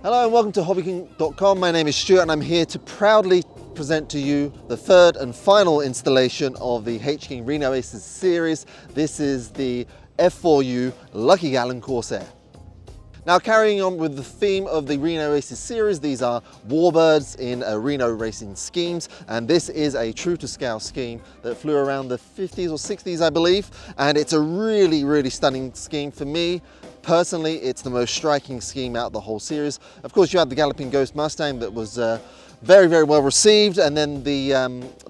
Hello and welcome to HobbyKing.com. My name is Stuart and I'm here to proudly present to you the third and final installation of the H-King Reno Aces series. This is the F4U Lucky Gallon Corsair. Now, carrying on with the theme of the Reno Aces series, these are warbirds in Reno racing schemes, and this is a true to scale scheme that flew around the 50s or 60s, I believe, and it's a really stunning scheme. For me personally, it's the most striking scheme out of the whole series. Of course, you had the Galloping Ghost Mustang that was very well received, and then the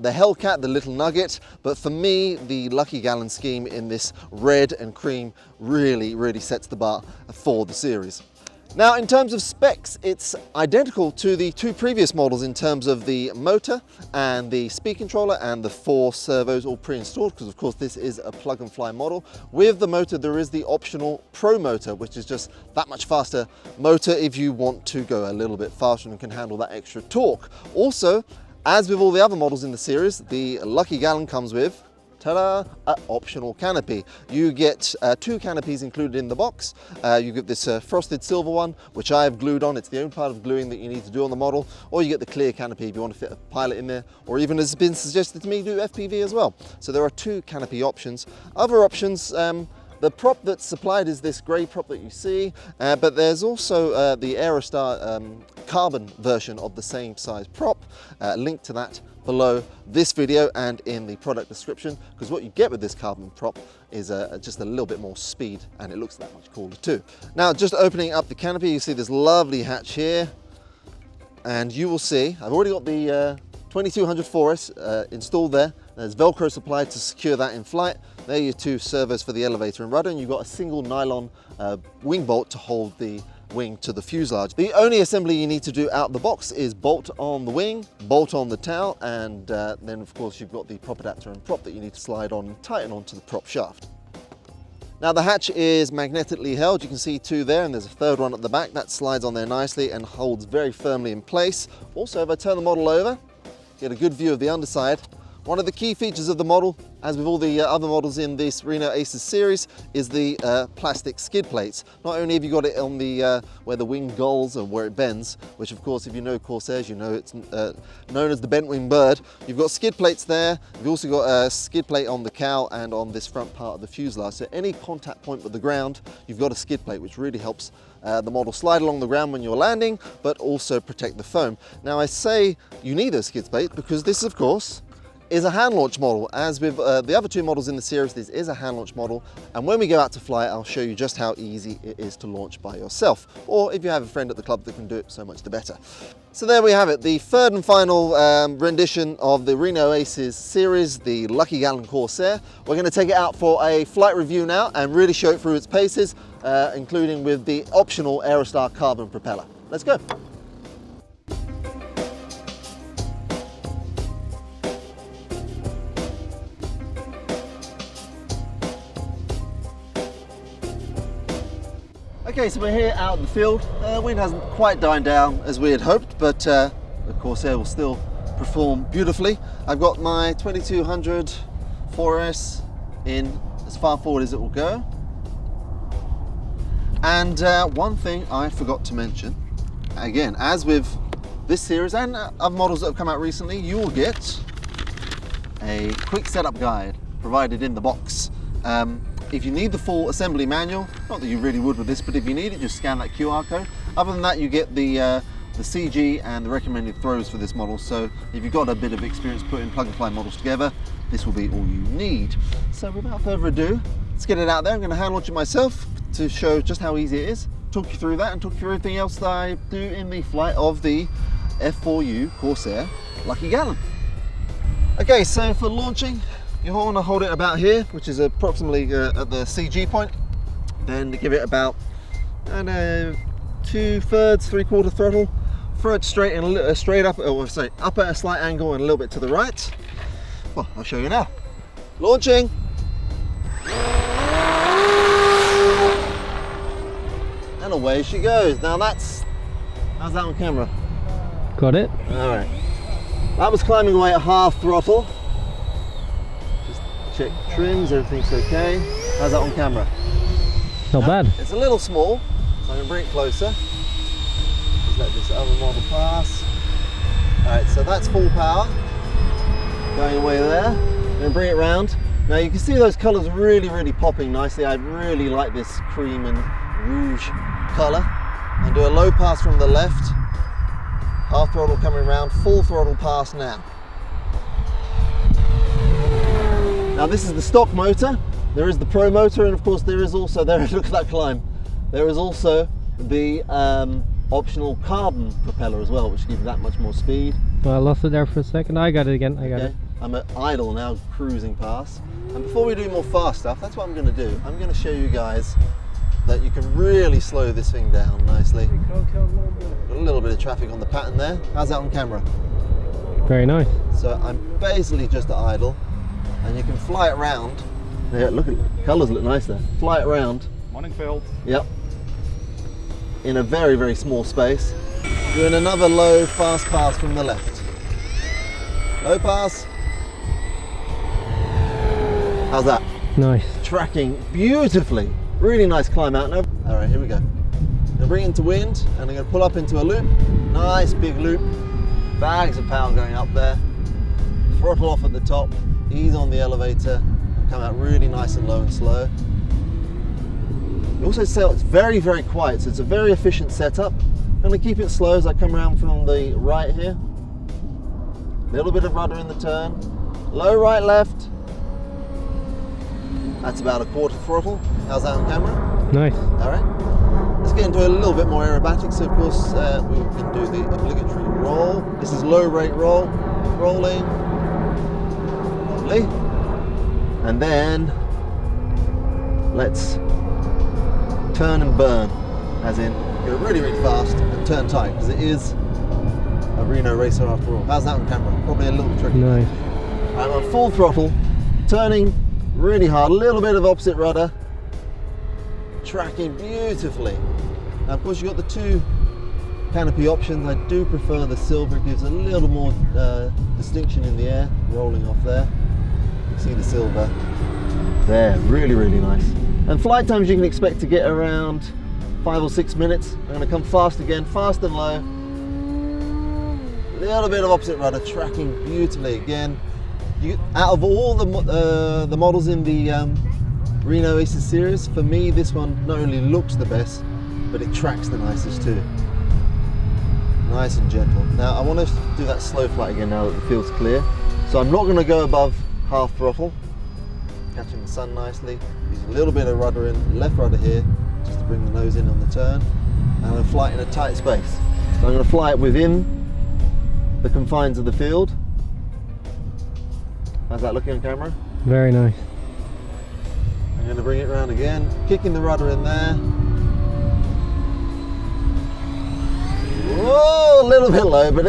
Hellcat, the Little Nugget. But for me, the Lucky Gallon scheme in this red and cream really sets the bar for the series. Now, in terms of specs, it's identical to the two previous models in terms of the motor and the speed controller and the 4 servos all pre-installed, because of course this is a plug and fly model. With the motor, there is the optional Pro motor, which is just that much faster motor if you want to go a little bit faster and can handle that extra torque. Also, as with all the other models in the series, the Lucky Gallon comes with an optional canopy. You get 2 canopies included in the box. You get this frosted silver one, which I have glued on. It's the only part of gluing that you need to do on the model. Or you get the clear canopy if you want to fit a pilot in there, or even, as has been suggested to me, do FPV as well. So there are 2 canopy options. Other options, the prop that's supplied is this grey prop that you see, but there's also the Aerostar carbon version of the same size prop. Link to that below this video and in the product description, because what you get with this carbon prop is just a little bit more speed, and it looks that much cooler too. Now, just opening up the canopy, you see this lovely hatch here, and you will see I've already got the 2200 4S installed there. There's Velcro supplied to secure that in flight. There are your 2 servos for the elevator and rudder, and you've got a single nylon wing bolt to hold the wing to the fuselage. The only assembly you need to do out the box is bolt on the wing, bolt on the tail, and then of course you've got the prop adapter and prop that you need to slide on and tighten onto the prop shaft. Now, the hatch is magnetically held. You can see 2 there, and there's a 3rd one at the back that slides on there nicely and holds very firmly in place. Also, if I turn the model over, get a good view of the underside. One of the key features of the model, as with all the other models in this Reno Aces series, is the plastic skid plates. Not only have you got it on the where the wing gulls and where it bends, which of course, if you know Corsairs, you know it's known as the bent wing bird. You've got skid plates there. You've also got a skid plate on the cowl and on this front part of the fuselage. So any contact point with the ground, you've got a skid plate, which really helps the model slide along the ground when you're landing, but also protect the foam. Now, I say you need those skid plates because this, of course, is a hand launch model. As with the other 2 models in the series, this is a hand launch model, and when we go out to fly, I'll show you just how easy it is to launch by yourself, or if you have a friend at the club that can do it, so much the better. So there we have it, the 3rd and final rendition of the Reno Aces series, the Lucky Gallon Corsair. We're going to take it out for a flight review now and really show it through its paces, including with the optional Aerostar carbon propeller. Let's go. Okay, so we're here out in the field. Wind hasn't quite died down as we had hoped, but the Corsair will still perform beautifully. I've got my 2200 4S in as far forward as it will go. And one thing I forgot to mention, again, as with this series and other models that have come out recently, you will get a quick setup guide provided in the box. If you need the full assembly manual, not that you really would with this, but if you need it, just scan that QR code. Other than that, you get the CG and the recommended throws for this model. So if you've got a bit of experience putting plug and fly models together, this will be all you need. So without further ado, let's get it out there. I'm going to hand launch it myself to show just how easy it is, talk you through that, and talk you through everything else that I do in the flight of the F4U Corsair Lucky Gallon. Okay, so for launching, you want to hold it about here, which is approximately at the CG point. Then give it about, I don't know, 2/3, 3/4 throttle. Throw it straight and straight up, or say up at a slight angle and a little bit to the right. Well, I'll show you now. Launching. And away she goes. Now how's that on camera? Got it. All right. That was climbing away at half throttle. Just check trims, everything's okay. How's that on camera? Not bad. It's a little small, so I'm gonna bring it closer. Just let this other model pass. Alright, so that's full power. Going away there. Then bring it round. Now you can see those colours really popping nicely. I really like this cream and rouge colour. And do a low pass from the left. Half throttle coming round, full throttle pass now. Now this is the stock motor. There is the Pro motor, and of course there is also, there, look at that climb. There is also the optional carbon propeller as well, which gives you that much more speed. Well, I lost it there for a second. I got it again. I got it. I'm at idle now, cruising past. And before we do more fast stuff, that's what I'm going to do. I'm going to show you guys that you can really slow this thing down nicely. Got a little bit of traffic on the pattern there. How's that on camera? Very nice. So I'm basically just at idle, and you can fly it round. There, look at the colours look nice there. Fly it round. Morning, Phil. Yep. In a very small space. Doing another low fast pass from the left. Low pass. How's that? Nice. Tracking beautifully. Really nice climb out now. All right, here we go. Now bring it into wind, and I'm going to pull up into a loop. Nice big loop. Bags of power going up there. Throttle off at the top. Ease on the elevator. Come out really nice and low and slow. You also see it's very quiet, so it's a very efficient setup. I'm going to keep it slow as I come around from the right here. Little bit of rudder in the turn. Low right left. That's about a quarter throttle. How's that on camera? Nice. All right. Let's get into a little bit more aerobatic. So of course we can do the obligatory roll. This is low rate roll. Rolling. Lovely. And then let's turn and burn, as in go really fast and turn tight, because it is a Reno racer after all. How's that on camera? Probably a little tricky. Nice. I'm on full throttle, turning really hard, a little bit of opposite rudder, tracking beautifully. Now of course you've got the two canopy options. I do prefer the silver, it gives a little more distinction in the air, rolling off there. You can see the silver there, really nice. And flight times you can expect to get around 5 or 6 minutes. I'm going to come fast again, fast and low. A little bit of opposite rudder, tracking beautifully again. Out of all the models in the Reno Aces series, for me this one not only looks the best, but it tracks the nicest too. Nice and gentle. Now I want to do that slow flight again now that the field's clear. So I'm not going to go above half throttle. Catching the sun nicely. Use a little bit of rudder in, left rudder here, just to bring the nose in on the turn. And I'm going to fly it in a tight space. So I'm going to fly it within the confines of the field. How's that looking on camera? Very nice. I'm going to bring it around again, kicking the rudder in there. Whoa, a little bit low, but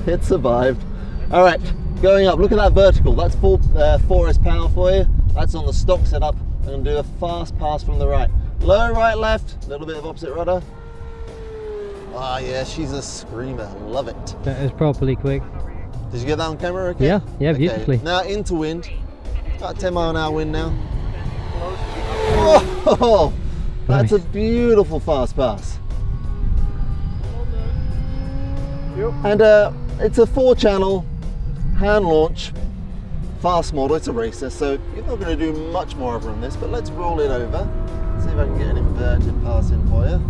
it survived. All right, going up, look at that vertical. That's full 4S power for you. That's on the stock setup. I'm going to do a fast pass from the right. Low right left, a little bit of opposite rudder. Ah yeah, she's a screamer, love it. That is properly quick. Did you get that on camera okay? Yeah, beautifully. Okay. Now into wind, about 10 mile an hour wind now. Whoa, that's nice. A beautiful fast pass. And it's a 4-channel hand launch fast model. It's a racer, so you're not going to do much more over on this, but let's roll it over. See if I can get an inverted pass in for you.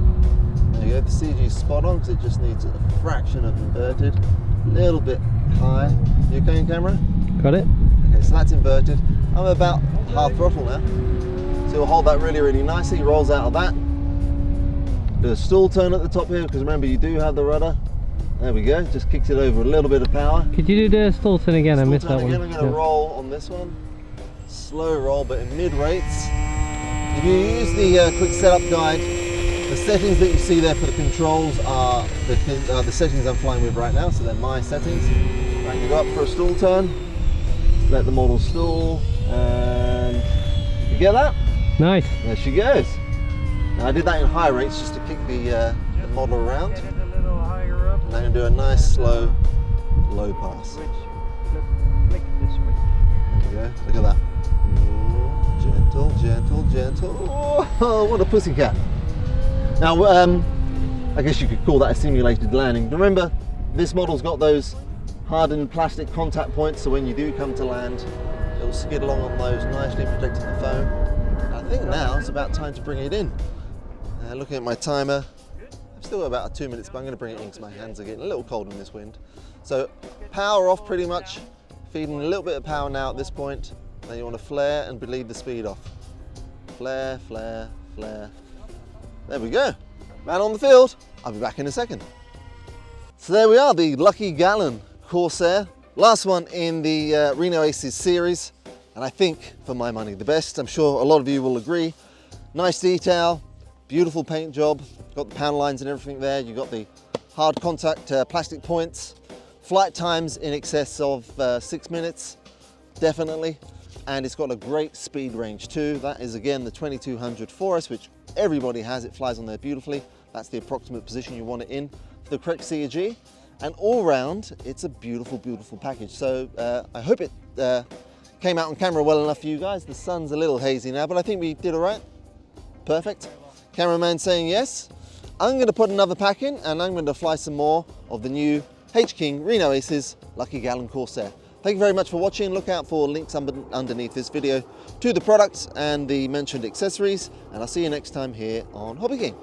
There you go, the CG's spot on because it just needs a fraction of inverted. A little bit high. You okay on camera? Got it. Okay, so that's inverted. I'm about half throttle now. So you'll hold that really nicely, rolls out of that. Do a stall turn at the top here, because remember you do have the rudder. There we go, just kicks it over a little bit of power. Could you do the stall turn again? I missed that one. I'm going to roll on this one. Slow roll, but in mid rates. If you use the quick setup guide, the settings that you see there for the controls are the settings I'm flying with right now, so they're my settings. I can go up for a stall turn, let the model stall, and you get that? Nice. There she goes. Now I did that in high rates just to kick the model around. And I'm going to do a nice slow low pass. There we go, look at that. Ooh, gentle. Oh, what a pussycat. Now I guess you could call that a simulated landing. Remember, this model's got those hardened plastic contact points, so when you do come to land, it'll skid along on those, nicely protecting the foam. And I think now it's about time to bring it in. Looking at my timer, I've still got about 2 minutes, but I'm going to bring it in because my hands are getting a little cold in this wind. So power off pretty much, feeding a little bit of power now at this point. Then you want to flare and leave the speed off. Flare, flare, flare. There we go. Man on the field. I'll be back in a second. So there we are, the Lucky Gallon Corsair. Last one in the Reno Aces series. And I think, for my money, the best. I'm sure a lot of you will agree. Nice detail, beautiful paint job. Got the panel lines and everything there. You've got the hard contact plastic points. Flight times in excess of 6 minutes, definitely. And it's got a great speed range too. That is again the 2200 4S, which everybody has. It flies on there beautifully. That's the approximate position you want it in for the correct CG. And all round, it's a beautiful, beautiful package. So I hope it came out on camera well enough for you guys. The sun's a little hazy now, but I think we did all right. Perfect. Cameraman saying yes. I'm going to put another pack in and I'm going to fly some more of the new H-King Reno Aces Lucky Gallon Corsair. Thank you very much for watching. Look out for links underneath this video to the products and the mentioned accessories, and I'll see you next time here on HobbyKing.